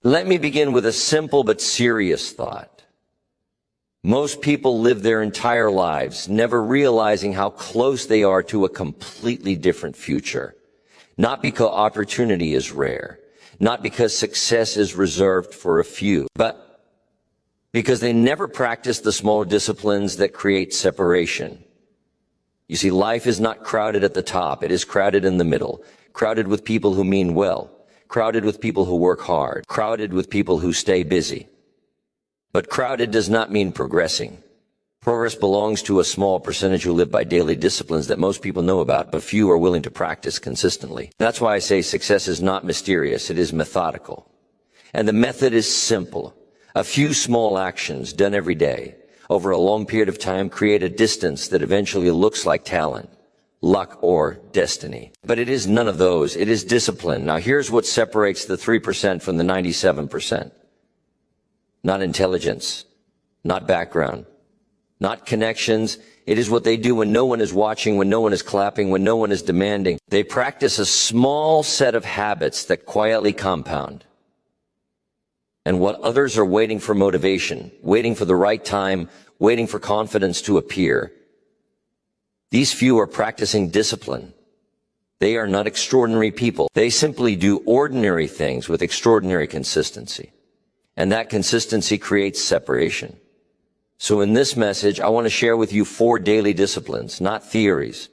Let me begin with a simple but serious thought. Most people live their entire lives never realizing how close they are to a completely different future. Not because opportunity is rare, not because success is reserved for a few, but because they never practice the small disciplines that create separation. You see, life is not crowded at the top. It is crowded in the middle, crowded with people who mean well, crowded with people who work hard, crowded with people who stay busy. But crowded does not mean progressing. Progress belongs to a small percentage who live by daily disciplines that most people know about, but few are willing to practice consistently. That's why I say success is not mysterious, it is methodical. And the method is simple. A few small actions done every day over a long period of time create a distance that eventually looks like talent, luck, or destiny. But it is none of those. It is discipline. Now here's what separates the 3% from the 97%. Not intelligence, not background, not connections. It is what they do when no one is watching, when no one is clapping, when no one is demanding. They practice a small set of habits that quietly compound. And what others are waiting for motivation, waiting for the right time, waiting for confidence to appear. These few are practicing discipline. They are not extraordinary people. They simply do ordinary things with extraordinary consistency. And that consistency creates separation. So in this message, I want to share with you 4 daily disciplines, not theories,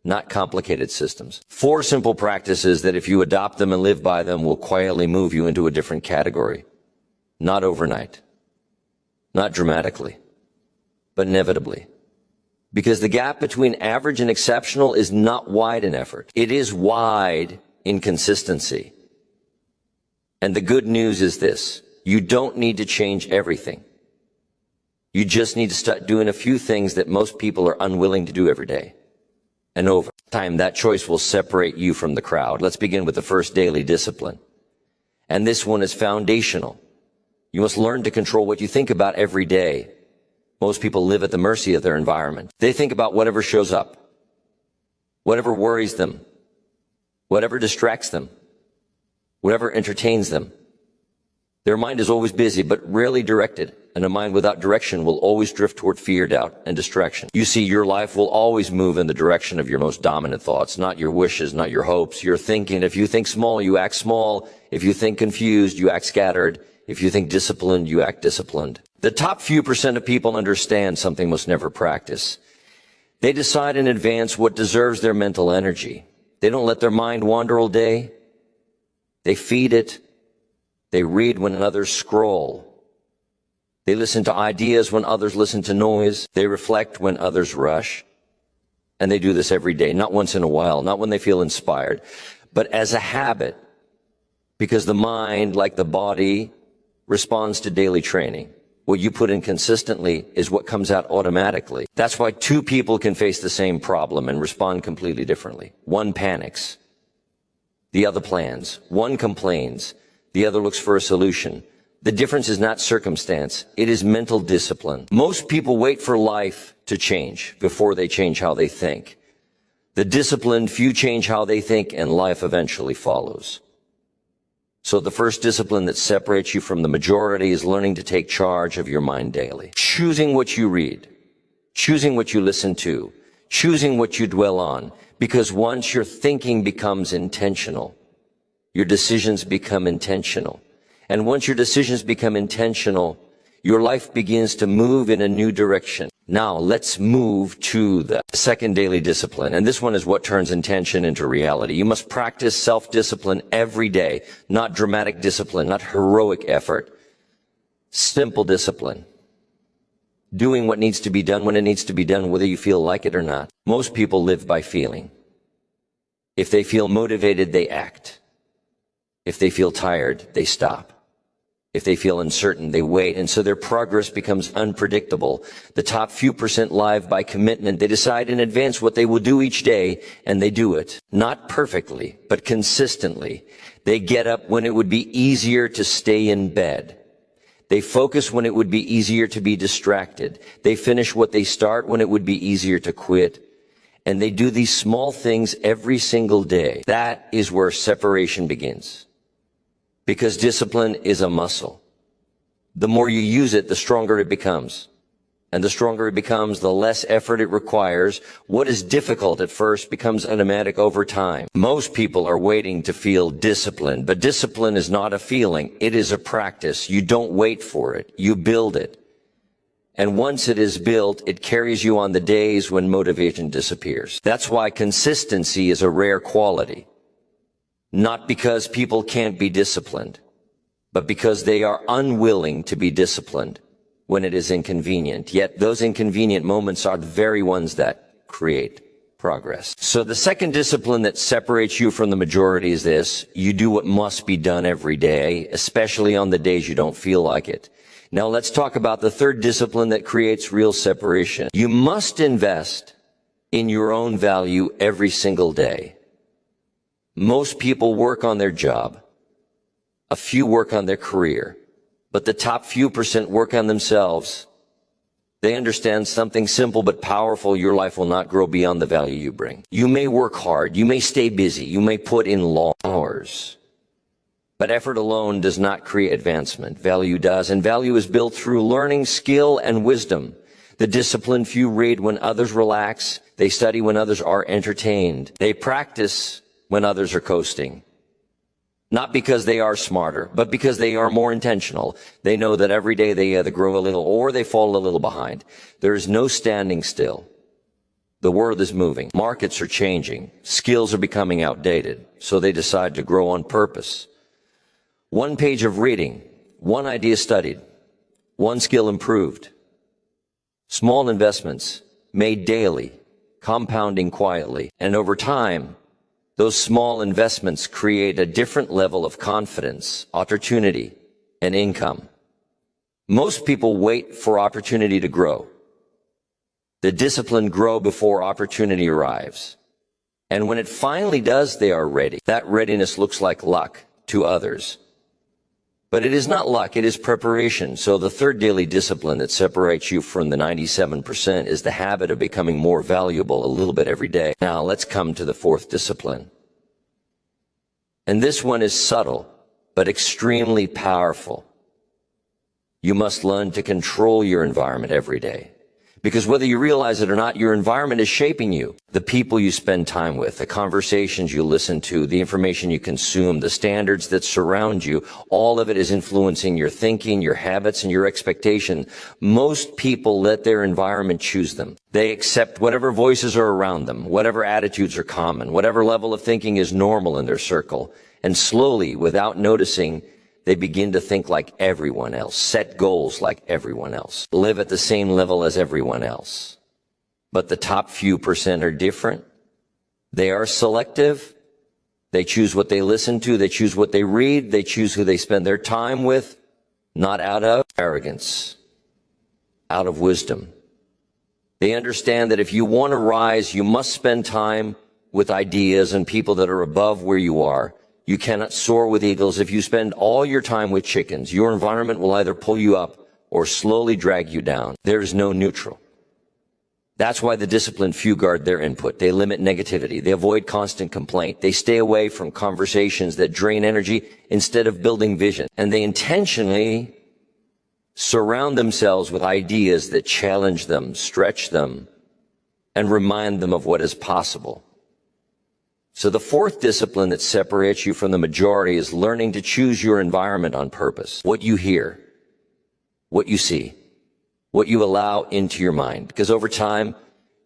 not complicated systems. 4 simple practices that if you adopt them and live by them will quietly move you into a different category. Not overnight, not dramatically, but inevitably. Because the gap between average and exceptional is not wide in effort. It is wide in consistency. And the good news is this. You don't need to change everything. You just need to start doing a few things that most people are unwilling to do every day. And over time, that choice will separate you from the crowd. Let's begin with the first daily discipline. And this one is foundational. You must learn to control what you think about every day. Most people live at the mercy of their environment. They think about whatever shows up, whatever worries them, whatever distracts them, whatever entertains them. Their mind is always busy, but rarely directed. And a mind without direction will always drift toward fear, doubt, and distraction. You see, your life will always move in the direction of your most dominant thoughts, not your wishes, not your hopes, your thinking. If you think small, you act small. If you think confused, you act scattered. If you think disciplined, you act disciplined. The top few % of people understand something most never practice. They decide in advance what deserves their mental energy. They don't let their mind wander all day. They feed it. They read when others scroll. They listen to ideas when others listen to noise. They reflect when others rush. And they do this every day, not once in a while, not when they feel inspired, but as a habit, because the mind, like the body, responds to daily training. What you put in consistently is what comes out automatically. That's why 2 people can face the same problem and respond completely differently. One panics. The other plans. One complains. The other looks for a solution. The difference is not circumstance. It is mental discipline. Most people wait for life to change before they change how they think. The disciplined few change how they think, and life eventually follows. So the first discipline that separates you from the majority is learning to take charge of your mind daily. Choosing what you read, choosing what you listen to, choosing what you dwell on. Because once your thinking becomes intentional, your decisions become intentional. And once your decisions become intentional, your life begins to move in a new direction. Now let's move to the second daily discipline. And this one is what turns intention into reality. You must practice self-discipline every day, not dramatic discipline, not heroic effort. Simple discipline. Doing what needs to be done when it needs to be done, whether you feel like it or not. Most people live by feeling. If they feel motivated, they act. If they feel tired, they stop. If they feel uncertain, they wait. And so their progress becomes unpredictable. The top few % live by commitment. They decide in advance what they will do each day, and they do it. Not perfectly, but consistently. They get up when it would be easier to stay in bed. They focus when it would be easier to be distracted. They finish what they start when it would be easier to quit. And they do these small things every single day. That is where separation begins. Because discipline is a muscle. The more you use it, the stronger it becomes. And the stronger it becomes, the less effort it requires. What is difficult at first becomes automatic over time. Most people are waiting to feel disciplined, but discipline is not a feeling. It is a practice. You don't wait for it. You build it. And once it is built, it carries you on the days when motivation disappears. That's why consistency is a rare quality. Not because people can't be disciplined, but because they are unwilling to be disciplined when it is inconvenient. Yet those inconvenient moments are the very ones that create progress. So the second discipline that separates you from the majority is this: you do what must be done every day, especially on the days you don't feel like it. Now let's talk about the third discipline that creates real separation. You must invest in your own value every single day. Most people work on their job. A few work on their career. But the top few % work on themselves. They understand something simple but powerful: your life will not grow beyond the value you bring. You may work hard. You may stay busy. You may put in long hours. But effort alone does not create advancement. Value does, and value is built through learning, skill, and wisdom. The disciplined few read when others relax. They study when others are entertained. They practice when others are coasting. Not because they are smarter, but because they are more intentional. They know that every day they either grow a little or they fall a little behind. There is no standing still. The world is moving. Markets are changing. Skills are becoming outdated. So they decide to grow on purpose. One page of reading, one idea studied, one skill improved. Small investments made daily, compounding quietly. And over time, those small investments create a different level of confidence, opportunity, and income. Most people wait for opportunity to grow. The disciplined grow before opportunity arrives. And when it finally does, they are ready. That readiness looks like luck to others. But it is not luck, it is preparation. So the third daily discipline that separates you from the 97% is the habit of becoming more valuable a little bit every day. Now let's come to the fourth discipline. And this one is subtle, but extremely powerful. You must learn to control your environment every day. Because whether you realize it or not, your environment is shaping you. The people you spend time with, the conversations you listen to, the information you consume, the standards that surround you, all of it is influencing your thinking, your habits, and your expectation. Most people let their environment choose them. They accept whatever voices are around them, whatever attitudes are common, whatever level of thinking is normal in their circle. And slowly, without noticing, they begin to think like everyone else, set goals like everyone else, live at the same level as everyone else. But the top few % are different. They are selective. They choose what they listen to. They choose what they read. They choose who they spend their time with, not out of arrogance, out of wisdom. They understand that if you want to rise, you must spend time with ideas and people that are above where you are. You cannot soar with eagles if you spend all your time with chickens. Your environment will either pull you up or slowly drag you down. There is no neutral. That's why the disciplined few guard their input. They limit negativity. They avoid constant complaint. They stay away from conversations that drain energy instead of building vision. And they intentionally surround themselves with ideas that challenge them, stretch them, and remind them of what is possible. So the fourth discipline that separates you from the majority is learning to choose your environment on purpose. What you hear, what you see, what you allow into your mind. Because over time,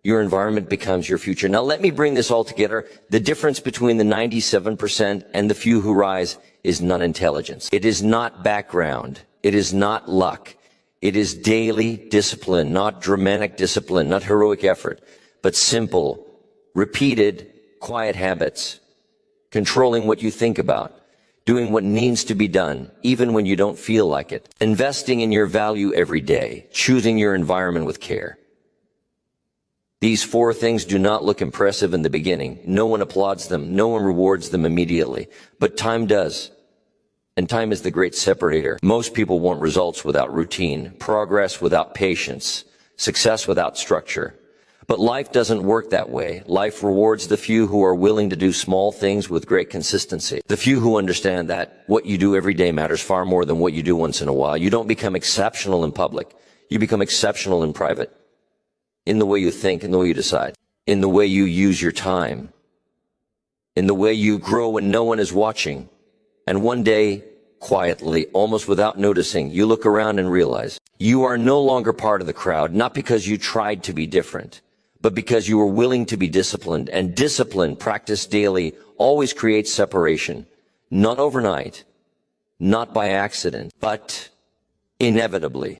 your environment becomes your future. Now let me bring this all together. The difference between the 97% and the few who rise is not intelligence. It is not background. It is not luck. It is daily discipline, not dramatic discipline, not heroic effort, but simple, repeated, quiet habits, controlling what you think about, doing what needs to be done, even when you don't feel like it, investing in your value every day, choosing your environment with care. These four things do not look impressive in the beginning. No one applauds them. No one rewards them immediately. But time does. And time is the great separator. Most people want results without routine, progress without patience, success without structure. But life doesn't work that way. Life rewards the few who are willing to do small things with great consistency. The few who understand that what you do every day matters far more than what you do once in a while. You don't become exceptional in public. You become exceptional in private. In the way you think, in the way you decide, in the way you use your time, in the way you grow when no one is watching. And one day, quietly, almost without noticing, you look around and realize you are no longer part of the crowd, not because you tried to be different, but because you were willing to be disciplined. And discipline, practiced daily, always creates separation. Not overnight, not by accident, but inevitably.